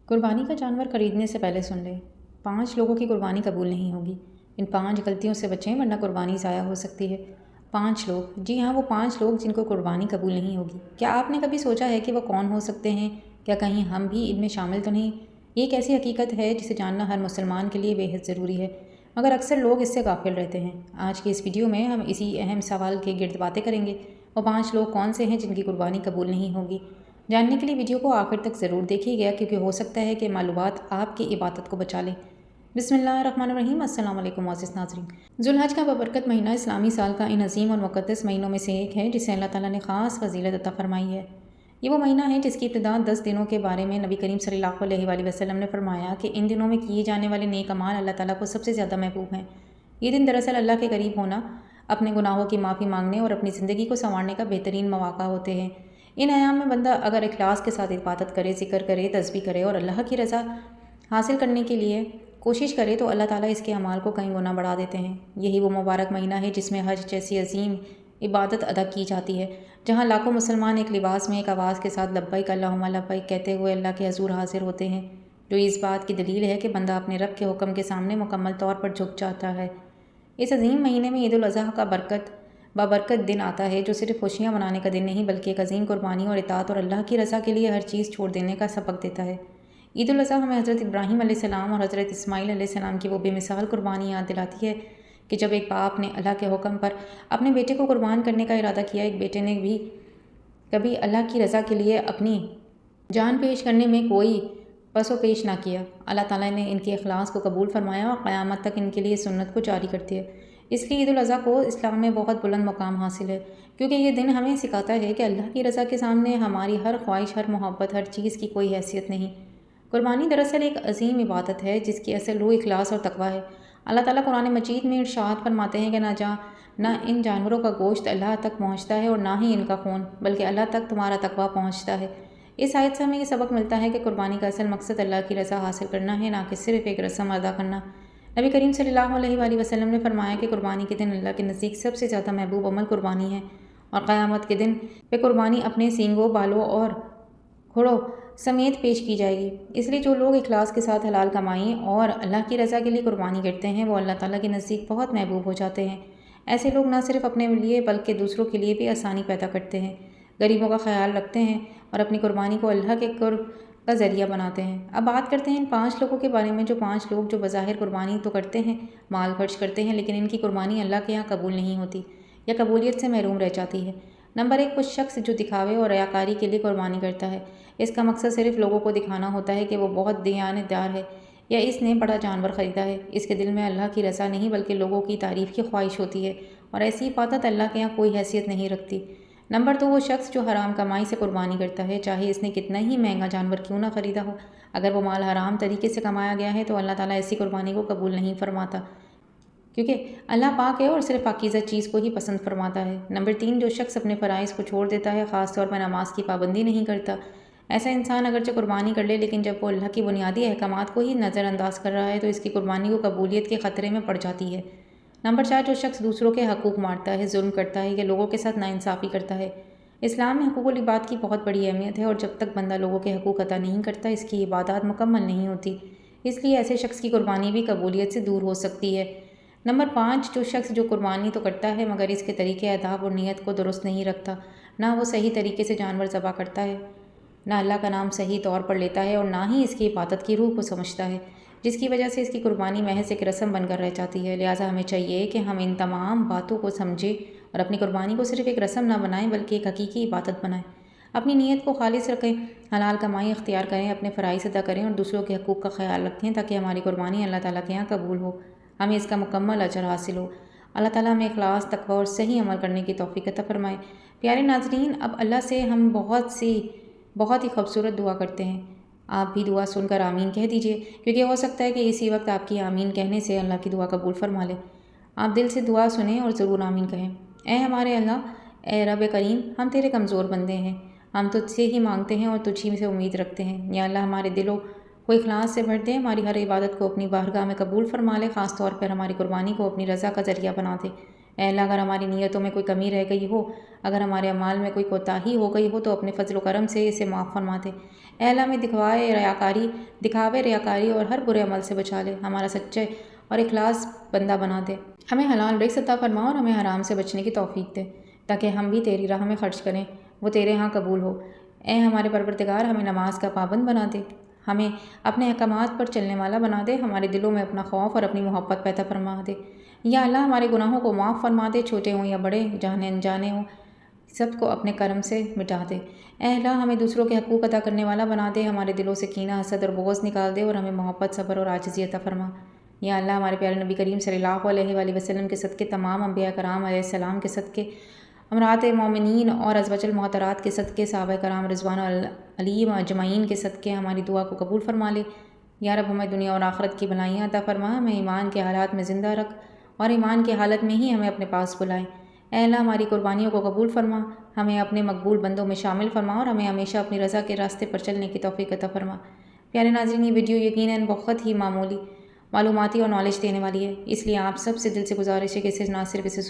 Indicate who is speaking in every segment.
Speaker 1: قربانی کا جانور خریدنے سے پہلے سن لیں 5 لوگوں کی قربانی قبول نہیں ہوگی۔ ان 5 غلطیوں سے بچیں ورنہ قربانی ضائع ہو سکتی ہے۔ 5 لوگ، جی ہاں، وہ 5 لوگ جن کو قربانی قبول نہیں ہوگی۔ کیا آپ نے کبھی سوچا ہے کہ وہ کون ہو سکتے ہیں؟ کیا کہیں ہم بھی ان میں شامل تو نہیں؟ یہ ایک ایسی حقیقت ہے جسے جاننا ہر مسلمان کے لیے بے حد ضروری ہے، مگر اکثر لوگ اس سے غافل رہتے ہیں۔ آج کی اس ویڈیو میں ہم اسی اہم سوال کے گرد باتیں کریں گے۔ وہ 5 لوگ کون سے ہیں جن کی قربانی قبول نہیں ہوگی؟ جاننے کے لیے ویڈیو کو آخر تک ضرور دیکھیے گا، کیونکہ ہو سکتا ہے کہ معلومات آپ کی عبادت کو بچا لیں۔ بسم اللہ الرحمن الرحیم۔ السلام علیکم معزز ناظرین۔ ذو الحج کا بابرکت مہینہ اسلامی سال کا ان عظیم اور مقدس مہینوں میں سے ایک ہے جسے اللہ تعالیٰ نے خاص فضیلت عطا فرمائی ہے۔ یہ وہ مہینہ ہے جس کی ابتدا 10 دنوں کے بارے میں نبی کریم صلی اللہ علیہ وآلہ وسلم نے فرمایا کہ ان دنوں میں کیے جانے والے نیک اعمال اللہ تعالیٰ کو سب سے زیادہ محبوب ہیں۔ یہ دن دراصل اللہ کے قریب ہونا، اپنے گناہوں کی معافی مانگنے اور اپنی زندگی کو سنوارنے کا بہترین مواقع ہوتے ہیں۔ ان ایام میں بندہ اگر اخلاص کے ساتھ عبادت کرے، ذکر کرے، تسبیح کرے اور اللہ کی رضا حاصل کرنے کے لیے کوشش کرے تو اللہ تعالیٰ اس کے اعمال کو کئی گنا بڑھا دیتے ہیں۔ یہی وہ مبارک مہینہ ہے جس میں حج جیسی عظیم عبادت ادا کی جاتی ہے، جہاں لاکھوں مسلمان ایک لباس میں ایک آواز کے ساتھ لبیک اللہم لبیک کہتے ہوئے اللہ کے حضور حاضر ہوتے ہیں، جو اس بات کی دلیل ہے کہ بندہ اپنے رب کے حکم کے سامنے مکمل طور پر جھک جاتا ہے۔ اس عظیم مہینے میں عید الاضحیٰ کا بابرکت دن آتا ہے، جو صرف خوشیاں منانے کا دن نہیں بلکہ ایک عظیم قربانی اور اطاعت اور اللہ کی رضا کے لیے ہر چیز چھوڑ دینے کا سبق دیتا ہے۔ عید الاضحیٰ ہمیں حضرت ابراہیم علیہ السلام اور حضرت اسماعیل علیہ السلام کی وہ بے مثال قربانی یاد دلاتی ہے کہ جب ایک باپ نے اللہ کے حکم پر اپنے بیٹے کو قربان کرنے کا ارادہ کیا، ایک بیٹے نے بھی کبھی اللہ کی رضا کے لیے اپنی جان پیش کرنے میں کوئی پس و پیش نہ کیا۔ اللہ تعالیٰ نے ان کے اخلاص کو قبول فرمایا اور قیامت تک ان کے لیے سنت کو جاری کرتی ہے۔ اس لیے عید الاضحیٰ کو اسلام میں بہت بلند مقام حاصل ہے، کیونکہ یہ دن ہمیں سکھاتا ہے کہ اللہ کی رضا کے سامنے ہماری ہر خواہش، ہر محبت، ہر چیز کی کوئی حیثیت نہیں۔ قربانی دراصل ایک عظیم عبادت ہے جس کی اصل روح اخلاص اور تقویٰ ہے۔ اللہ تعالیٰ قرآن مجید میں ارشاد فرماتے ہیں کہ نہ ان جانوروں کا گوشت اللہ تک پہنچتا ہے اور نہ ہی ان کا خون، بلکہ اللہ تک تمہارا تقویٰ پہنچتا ہے۔ اس آیت سے ہمیں یہ سبق ملتا ہے کہ قربانی کا اصل مقصد اللہ کی رضا حاصل کرنا ہے، نہ کہ صرف ایک رسم ادا کرنا۔ نبی کریم صلی اللہ علیہ وآلہ وسلم نے فرمایا کہ قربانی کے دن اللہ کے نزدیک سب سے زیادہ محبوب عمل قربانی ہے، اور قیامت کے دن پہ قربانی اپنے سینگوں، بالوں اور کھڑوں سمیت پیش کی جائے گی۔ اس لیے جو لوگ اخلاص کے ساتھ حلال کمائی اور اللہ کی رضا کے لیے قربانی کرتے ہیں، وہ اللہ تعالیٰ کے نزدیک بہت محبوب ہو جاتے ہیں۔ ایسے لوگ نہ صرف اپنے لیے بلکہ دوسروں کے لیے بھی آسانی پیدا کرتے ہیں، غریبوں کا خیال رکھتے ہیں اور اپنی قربانی کو اللہ کے قرب کا ذریعہ بناتے ہیں۔ اب بات کرتے ہیں ان 5 لوگوں کے بارے میں، جو 5 لوگ جو بظاہر قربانی تو کرتے ہیں، مال خرچ کرتے ہیں، لیکن ان کی قربانی اللہ کے یہاں قبول نہیں ہوتی یا قبولیت سے محروم رہ جاتی ہے۔ نمبر 1، وہ شخص جو دکھاوے اور ریاکاری کے لیے قربانی کرتا ہے۔ اس کا مقصد صرف لوگوں کو دکھانا ہوتا ہے کہ وہ بہت دیانتدار ہے یا اس نے بڑا جانور خریدا ہے۔ اس کے دل میں اللہ کی رضا نہیں بلکہ لوگوں کی تعریف کی خواہش ہوتی ہے، اور ایسی عبادت اللہ کے یہاں کوئی حیثیت نہیں رکھتی۔ نمبر 2، وہ شخص جو حرام کمائی سے قربانی کرتا ہے، چاہے اس نے کتنا ہی مہنگا جانور کیوں نہ خریدا ہو۔ اگر وہ مال حرام طریقے سے کمایا گیا ہے تو اللہ تعالیٰ ایسی قربانی کو قبول نہیں فرماتا، کیونکہ اللہ پاک ہے اور صرف پاکیزہ چیز کو ہی پسند فرماتا ہے۔ نمبر 3، جو شخص اپنے فرائض کو چھوڑ دیتا ہے، خاص طور پر نماز کی پابندی نہیں کرتا۔ ایسا انسان اگرچہ قربانی کر لے، لیکن جب وہ اللہ کی بنیادی احکامات کو ہی نظر انداز کر رہا ہے تو اس کی قربانی کو قبولیت کے خطرے میں پڑ جاتی ہے۔ نمبر 4، جو شخص دوسروں کے حقوق مارتا ہے، ظلم کرتا ہے یا لوگوں کے ساتھ ناانصافی کرتا ہے۔ اسلام میں حقوق العباد کی بہت بڑی اہمیت ہے، اور جب تک بندہ لوگوں کے حقوق ادا نہیں کرتا، اس کی عبادات مکمل نہیں ہوتی۔ اس لیے ایسے شخص کی قربانی بھی قبولیت سے دور ہو سکتی ہے۔ نمبر 5، جو شخص جو قربانی تو کرتا ہے مگر اس کے طریقے، آداب اور نیت کو درست نہیں رکھتا، نہ وہ صحیح طریقے سے جانور ذبح کرتا ہے، نہ اللہ کا نام صحیح طور پر لیتا ہے، اور نہ ہی اس کی عبادت کی روح کو سمجھتا ہے، جس کی وجہ سے اس کی قربانی محض ایک رسم بن کر رہ جاتی ہے۔ لہٰذا ہمیں چاہیے کہ ہم ان تمام باتوں کو سمجھیں اور اپنی قربانی کو صرف ایک رسم نہ بنائیں بلکہ ایک حقیقی عبادت بنائیں۔ اپنی نیت کو خالص رکھیں، حلال کمائی اختیار کریں، اپنے فرائض ادا کریں اور دوسروں کے حقوق کا خیال رکھیں تاکہ ہماری قربانی اللہ تعالیٰ کے یہاں قبول ہو، ہمیں اس کا مکمل اجر حاصل ہو۔ اللہ تعالیٰ ہمیں اخلاص، تقویٰ اور صحیح عمل کرنے کی توفیق عطا فرمائے۔ پیارے ناظرین، اب اللہ سے ہم بہت ہی خوبصورت دعا کرتے ہیں۔ آپ بھی دعا سن کر آمین کہہ دیجئے، کیونکہ ہو سکتا ہے کہ اسی وقت آپ کی آمین کہنے سے اللہ کی دعا قبول فرما لے۔ آپ دل سے دعا سنیں اور ضرور آمین کہیں۔ اے ہمارے اللہ، اے رب کریم، ہم تیرے کمزور بندے ہیں، ہم تجھ سے ہی مانگتے ہیں اور تجھ ہی سے امید رکھتے ہیں۔ یا اللہ، ہمارے دلوں کو اخلاص سے بھر دے، ہماری ہر عبادت کو اپنی بارگاہ میں قبول فرما لے، خاص طور پر ہماری قربانی کو اپنی رضا کا ذریعہ بنا دے۔ اے اللہ اگر ہماری نیتوں میں کوئی کمی رہ گئی ہو، اگر ہمارے اعمال میں کوئی کوتاہی ہو گئی ہو تو اپنے فضل و کرم سے اسے معاف فرما دے۔ اے اللہ ہمیں دکھاوے ریاکاری اور ہر برے عمل سے بچا لے، ہمارا سچے اور اخلاص بندہ بنا دے، ہمیں حلال رزق عطا فرما اور ہمیں حرام سے بچنے کی توفیق دے تاکہ ہم بھی تیری راہ میں خرچ کریں، وہ تیرے ہاں قبول ہو۔ اے ہمارے پروردگار ہمیں نماز کا پابند بنا دے، ہمیں اپنے احکامات پر چلنے والا بنا دے، ہمارے دلوں میں اپنا خوف اور اپنی محبت پیدا فرما دے۔ یا اللہ ہمارے گناہوں کو معاف فرما دے، چھوٹے ہوں یا بڑے، جانے انجانے ہوں، سب کو اپنے کرم سے مٹا دے۔ اے اللہ ہمیں دوسروں کے حقوق ادا کرنے والا بنا دے، ہمارے دلوں سے کینہ، حسد اور بغض نکال دے اور ہمیں محبت، صبر اور عاجزی عطا فرما۔ یا اللہ ہمارے پیارے نبی کریم صلی اللہ علیہ وآلہ وسلم کے صدقے، تمام انبیاء کرام علیہ السلام کے صدقے، امہات مومنین اور ازواج المحترات کے صدقے، صحابہ کرام رضوان علیہم اجمعین کے صدقے ہماری دعا کو قبول فرما لے۔ یا رب ہمیں دنیا اور آخرت کی بھلائیاں عطا فرما، ہمیں ایمان کے حالات میں زندہ رکھ اور ایمان کی حالت میں ہی ہمیں اپنے پاس بلائے۔ اے اللہ ہماری قربانیوں کو قبول فرما، ہمیں اپنے مقبول بندوں میں شامل فرما اور ہمیں ہمیشہ اپنی رضا کے راستے پر چلنے کی توفیق عطا فرما۔ پیارے ناظرین، یہ ویڈیو یقیناً بہت ہی معمولی، معلوماتی اور نالج دینے والی ہے، اس لیے آپ سب سے دل سے گزارش ہے کہ اسے نہ صرف اسے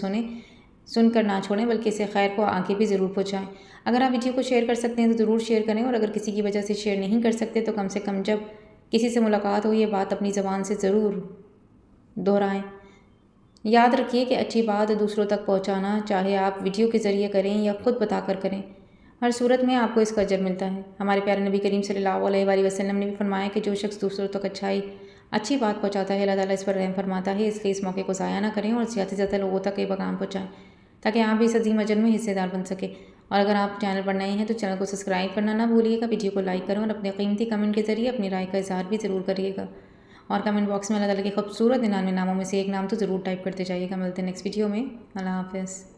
Speaker 1: سن کر نہ چھوڑیں بلکہ اسے خیر کو آگے بھی ضرور پہنچائیں۔ اگر آپ ویڈیو کو شیئر کر سکتے ہیں تو ضرور شیئر کریں، اور اگر کسی کی وجہ سے شیئر نہیں کر سکتے تو کم سے کم جب کسی سے ملاقات ہو یہ بات اپنی زبان سے ضرور دہرائیں۔ یاد رکھیے کہ اچھی بات دوسروں تک پہنچانا، چاہے آپ ویڈیو کے ذریعے کریں یا خود بتا کر کریں، ہر صورت میں آپ کو اس کا اجر ملتا ہے۔ ہمارے پیارے نبی کریم صلی اللہ علیہ وآلہ وسلم نے بھی فرمایا کہ جو شخص دوسروں تک اچھی بات پہنچاتا ہے، اللہ تعالیٰ اس پر رحم فرماتا ہے، اس لیے اس موقع کو ضائع نہ کریں اور زیادہ سے زیادہ لوگوں تک یہ پیغام پہنچائیں تاکہ آپ بھی اس عظیم اجر میں حصے دار بن سکیں۔ اور اگر آپ چینل پر نئے ہیں تو چینل کو سبسکرائب کرنا نہ بھولیے گا، ویڈیو کو لائک کریں اور اپنے قیمتی کمنٹ کے ذریعے اپنی رائے کا اظہار بھی ضرور کریے گا، اور کمنٹ باکس میں اللہ تعالیٰ کے خوبصورت 99 ناموں میں سے ایک نام تو ضرور ٹائپ کرتے جائیے گا۔ ملتے ہیں نیکسٹ ویڈیو میں، اللہ حافظ۔